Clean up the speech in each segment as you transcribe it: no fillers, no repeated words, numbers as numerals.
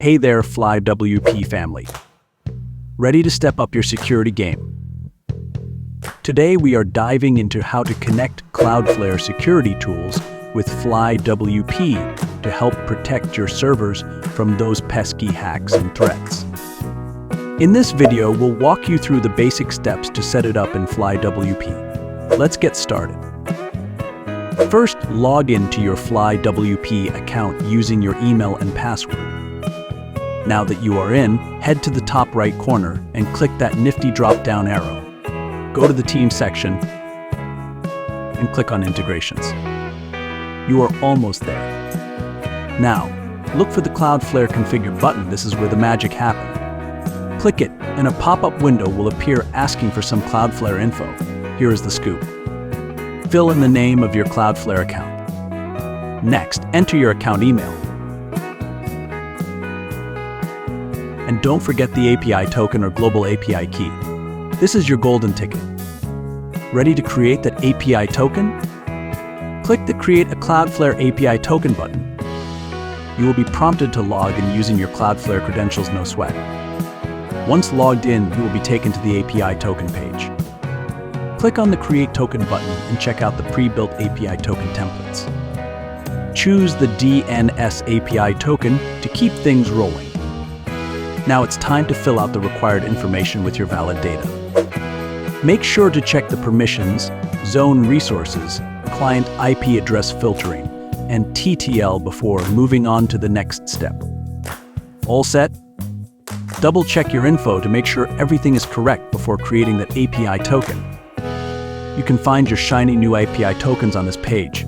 Hey there, FlyWP family. Ready to step up your security game? Today we are diving into how to connect Cloudflare security tools with FlyWP to help protect your servers from those pesky hacks and threats. In this video, we'll walk you through the basic steps to set it up in FlyWP. Let's get started. First, log into your FlyWP account using your email and password. Now that you are in, head to the top right corner and click that nifty drop-down arrow. Go to the Team section and click on Integrations. You are almost there. Now, look for the Cloudflare Configure button. This is where the magic happens. Click it, and a pop-up window will appear asking for some Cloudflare info. Here is the scoop. Fill in the name of your Cloudflare account. Next, enter your account email. And don't forget the API token or global API key. This is your golden ticket. Ready to create that API token? Click the Create a Cloudflare API Token button. You will be prompted to log in using your Cloudflare credentials, no sweat. Once logged in, you will be taken to the API token page. Click on the Create Token button and check out the pre-built API token templates. Choose the DNS API token to keep things rolling. Now it's time to fill out the required information with your valid data. Make sure to check the permissions, zone resources, client IP address filtering, and TTL before moving on to the next step. All set? Double-check your info to make sure everything is correct before creating that API token. You can find your shiny new API tokens on this page.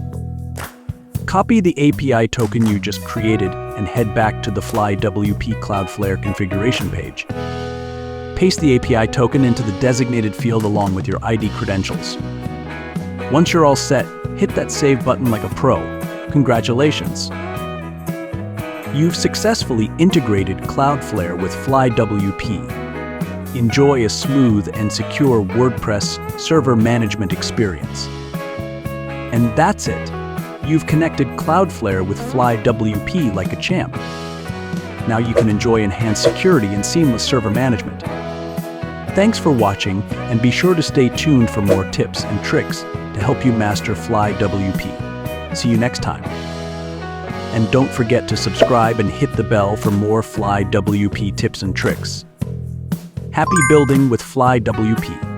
Copy the API token you just created and head back to the FlyWP Cloudflare configuration page. Paste the API token into the designated field along with your ID credentials. Once you're all set, hit that Save button like a pro. Congratulations! You've successfully integrated Cloudflare with FlyWP. Enjoy a smooth and secure WordPress server management experience. And that's it! You've connected Cloudflare with FlyWP like a champ. Now you can enjoy enhanced security and seamless server management. Thanks for watching, and be sure to stay tuned for more tips and tricks to help you master FlyWP. See you next time. And don't forget to subscribe and hit the bell for more FlyWP tips and tricks. Happy building with FlyWP.